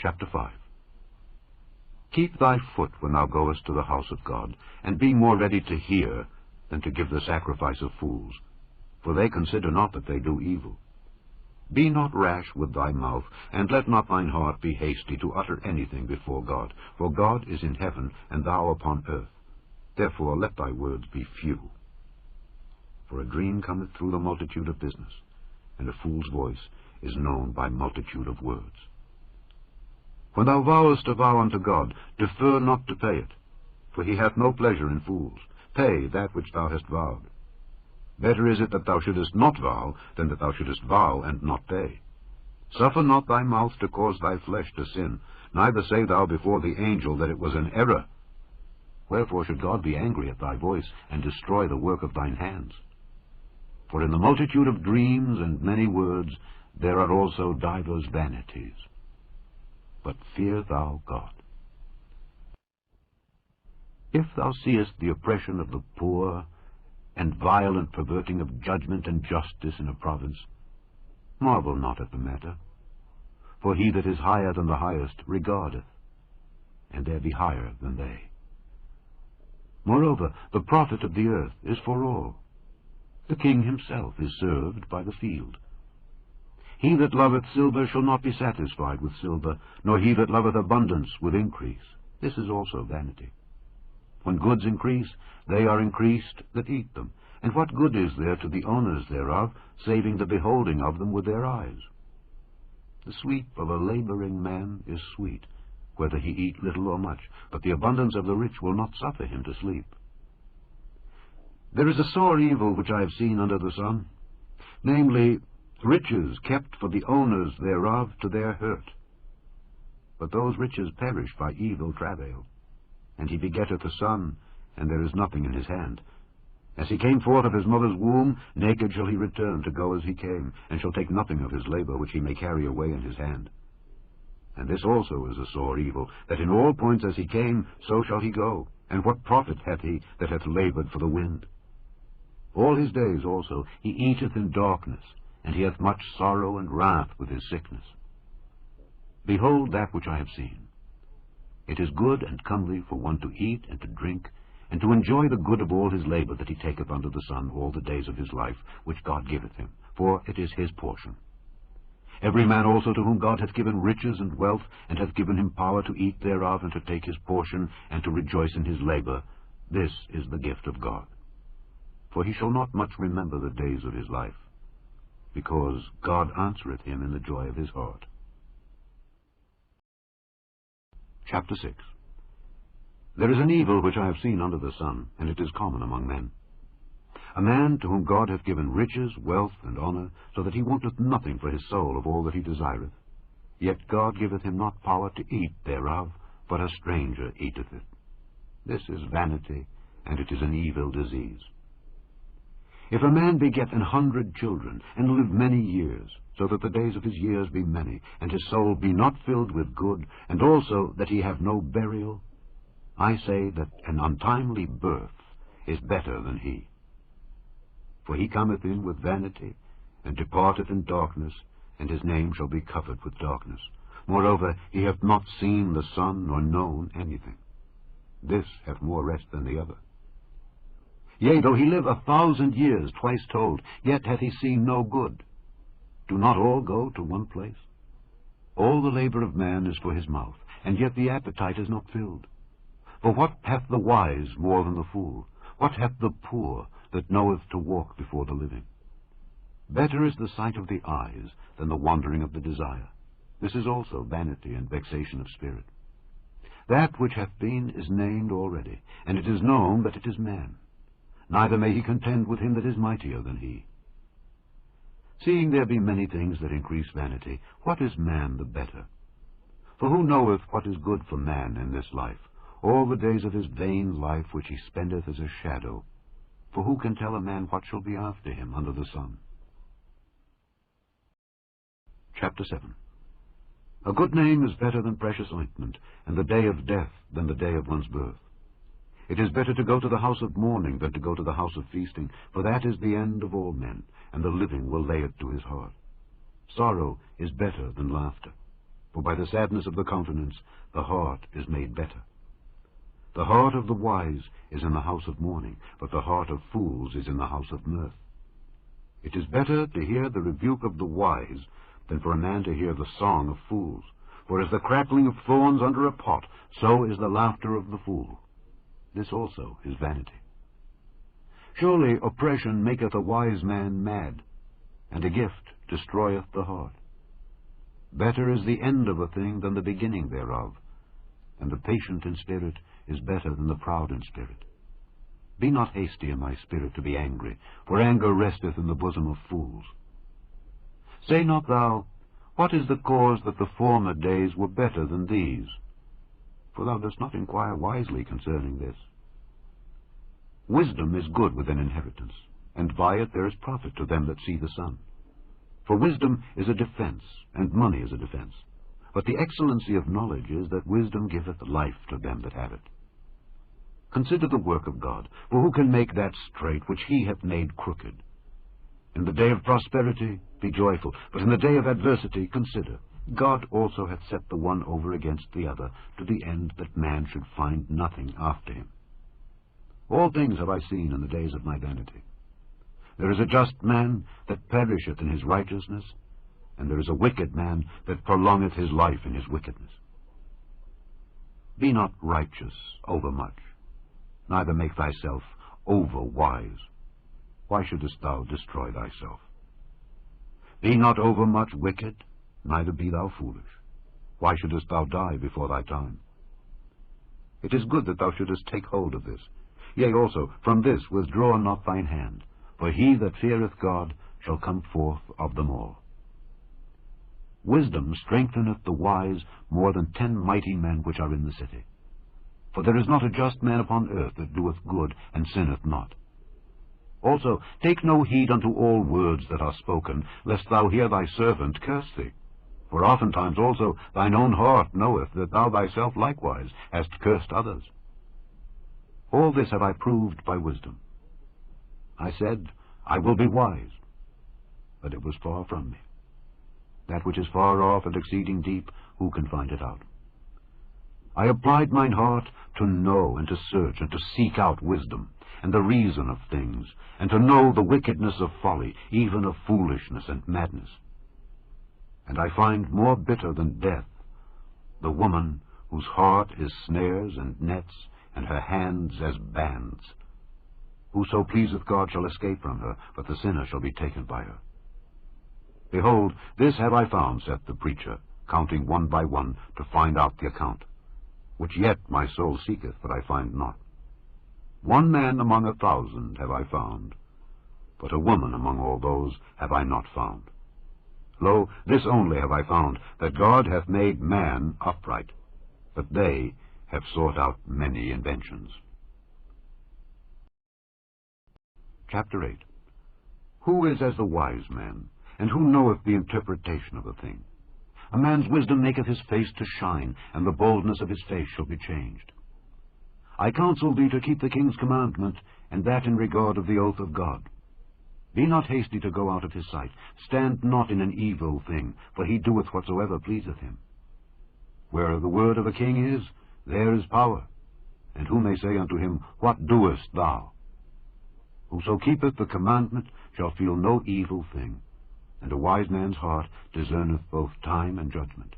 Chapter 5. Keep thy foot when thou goest to the house of God, and be more ready to hear than to give the sacrifice of fools, for they consider not that they do evil. Be not rash with thy mouth, and let not thine heart be hasty to utter anything before God, for God is in heaven, and thou upon earth. Therefore let thy words be few. For a dream cometh through the multitude of business, and a fool's voice is known by multitude of words. When thou vowest a vow unto God, defer not to pay it, for he hath no pleasure in fools. Pay that which thou hast vowed. Better is it that thou shouldest not vow, than that thou shouldest vow and not pay. Suffer not thy mouth to cause thy flesh to sin, neither say thou before the angel that it was an error. Wherefore should God be angry at thy voice, and destroy the work of thine hands? For in the multitude of dreams and many words there are also divers vanities. But fear thou God. If thou seest the oppression of the poor, and violent perverting of judgment and justice in a province, marvel not at the matter. For he that is higher than the highest regardeth, and there be higher than they. Moreover, the profit of the earth is for all. The king himself is served by the field. He that loveth silver shall not be satisfied with silver, nor he that loveth abundance with increase. This is also vanity. When goods increase, they are increased that eat them. And what good is there to the owners thereof, saving the beholding of them with their eyes? The sleep of a laboring man is sweet, whether he eat little or much, but the abundance of the rich will not suffer him to sleep. There is a sore evil which I have seen under the sun, namely, riches kept for the owners thereof to their hurt. But those riches perish by evil travail. And he begetteth a son, and there is nothing in his hand. As he came forth of his mother's womb, naked shall he return to go as he came, and shall take nothing of his labor which he may carry away in his hand. And this also is a sore evil, that in all points as he came, so shall he go. And what profit hath he that hath labored for the wind? All his days also he eateth in darkness, and he hath much sorrow and wrath with his sickness. Behold that which I have seen. It is good and comely for one to eat and to drink, and to enjoy the good of all his labor that he taketh under the sun all the days of his life, which God giveth him, for it is his portion. Every man also to whom God hath given riches and wealth, and hath given him power to eat thereof, and to take his portion, and to rejoice in his labor, this is the gift of God. For he shall not much remember the days of his life, because God answereth him in the joy of his heart. Chapter 6. There is an evil which I have seen under the sun, and it is common among men. A man to whom God hath given riches, wealth, and honor, so that he wanteth nothing for his soul of all that he desireth. Yet God giveth him not power to eat thereof, but a stranger eateth it. This is vanity, and it is an evil disease. If a man beget 100 children, and live many years, so that the days of his years be many, and his soul be not filled with good, and also that he have no burial, I say that an untimely birth is better than he. For he cometh in with vanity, and departeth in darkness, and his name shall be covered with darkness. Moreover, he hath not seen the sun, nor known anything. This hath more rest than the other. Yea, though he live 1,000 years, twice told, yet hath he seen no good. Do not all go to one place? All the labor of man is for his mouth, and yet the appetite is not filled. For what hath the wise more than the fool? What hath the poor that knoweth to walk before the living? Better is the sight of the eyes than the wandering of the desire. This is also vanity and vexation of spirit. That which hath been is named already, and it is known that it is man. Neither may he contend with him that is mightier than he. Seeing there be many things that increase vanity, what is man the better? For who knoweth what is good for man in this life, all the days of his vain life which he spendeth as a shadow? For who can tell a man what shall be after him under the sun? Chapter 7. A good name is better than precious ointment, and the day of death than the day of one's birth. It is better to go to the house of mourning than to go to the house of feasting, for that is the end of all men, and the living will lay it to his heart. Sorrow is better than laughter, for by the sadness of the countenance the heart is made better. The heart of the wise is in the house of mourning, but the heart of fools is in the house of mirth. It is better to hear the rebuke of the wise than for a man to hear the song of fools. For as the crackling of thorns under a pot, so is the laughter of the fool. This also is vanity. Surely oppression maketh a wise man mad, and a gift destroyeth the heart. Better is the end of a thing than the beginning thereof, and the patient in spirit is better than the proud in spirit. Be not hasty in thy spirit to be angry, for anger resteth in the bosom of fools. Say not thou, What is the cause that the former days were better than these? For thou dost not inquire wisely concerning this. Wisdom is good with an inheritance, and by it there is profit to them that see the sun. For wisdom is a defense, and money is a defense. But the excellency of knowledge is that wisdom giveth life to them that have it. Consider the work of God, for who can make that straight which he hath made crooked? In the day of prosperity be joyful, but in the day of adversity consider. God also hath set the one over against the other, to the end that man should find nothing after him. All things have I seen in the days of my vanity. There is a just man that perisheth in his righteousness, and there is a wicked man that prolongeth his life in his wickedness. Be not righteous overmuch, neither make thyself over wise. Why shouldest thou destroy thyself? Be not overmuch wicked, neither be thou foolish. Why shouldest thou die before thy time? It is good that thou shouldest take hold of this. Yea, also, from this withdraw not thine hand, for he that feareth God shall come forth of them all. Wisdom strengtheneth the wise more than 10 mighty men which are in the city. For there is not a just man upon earth that doeth good, and sinneth not. Also, take no heed unto all words that are spoken, lest thou hear thy servant curse thee. For oftentimes also thine own heart knoweth that thou thyself likewise hast cursed others. All this have I proved by wisdom. I said, I will be wise, but it was far from me. That which is far off and exceeding deep, who can find it out? I applied mine heart to know and to search and to seek out wisdom, and the reason of things, and to know the wickedness of folly, even of foolishness and madness. And I find more bitter than death the woman whose heart is snares and nets, and her hands as bands. Whoso pleaseth God shall escape from her, but the sinner shall be taken by her. Behold, this have I found, saith the preacher, counting one by one, to find out the account, which yet my soul seeketh, but I find not. 1 man among 1,000 have I found, but a woman among all those have I not found. Lo, this only have I found, that God hath made man upright, but they have sought out many inventions. Chapter 8. Who is as the wise man, and who knoweth the interpretation of a thing? A man's wisdom maketh his face to shine, and the boldness of his face shall be changed. I counsel thee to keep the king's commandment, and that in regard of the oath of God. Be not hasty to go out of his sight. Stand not in an evil thing, for he doeth whatsoever pleaseth him. Where the word of a king is, there is power. And who may say unto him, What doest thou? Whoso keepeth the commandment shall feel no evil thing, and a wise man's heart discerneth both time and judgment.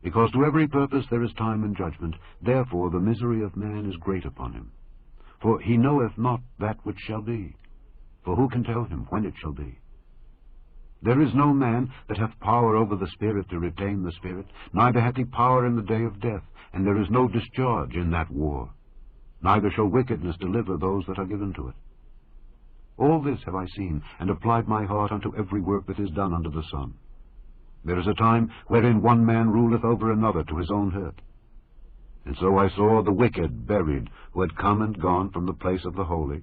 Because to every purpose there is time and judgment, therefore the misery of man is great upon him. For he knoweth not that which shall be, for who can tell him when it shall be? There is no man that hath power over the spirit to retain the spirit, neither hath he power in the day of death, and there is no discharge in that war. Neither shall wickedness deliver those that are given to it. All this have I seen, and applied my heart unto every work that is done under the sun. There is a time wherein one man ruleth over another to his own hurt. And so I saw the wicked buried, who had come and gone from the place of the holy,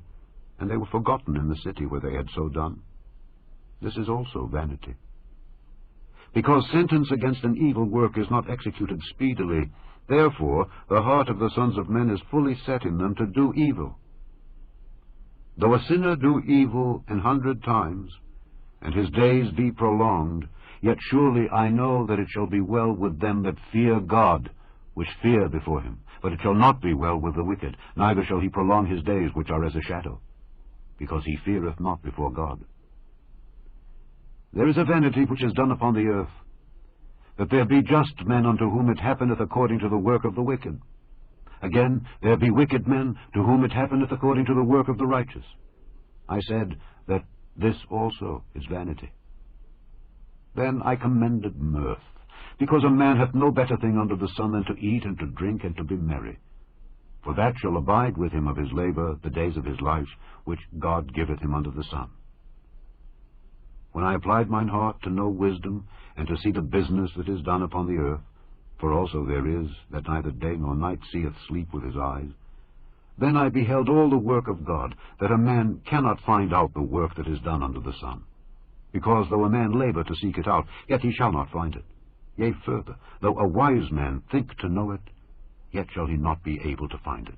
and they were forgotten in the city where they had so done. This is also vanity. Because sentence against an evil work is not executed speedily, therefore the heart of the sons of men is fully set in them to do evil. Though a sinner do evil 100 times, and his days be prolonged, Yet surely I know that it shall be well with them that fear God, which fear before him. But it shall not be well with the wicked, neither shall he prolong his days, which are as a shadow, because he feareth not before God. There is a vanity which is done upon the earth, that there be just men unto whom it happeneth according to the work of the wicked. Again, there be wicked men to whom it happeneth according to the work of the righteous. I said that this also is vanity. Then I commended mirth, because a man hath no better thing under the sun than to eat and to drink and to be merry. For that shall abide with him of his labor the days of his life, which God giveth him under the sun. When I applied mine heart to know wisdom, and to see the business that is done upon the earth, for also there is, that neither day nor night seeth sleep with his eyes, then I beheld all the work of God, that a man cannot find out the work that is done under the sun. Because though a man labor to seek it out, yet he shall not find it. Yea, further, though a wise man think to know it, yet shall he not be able to find it.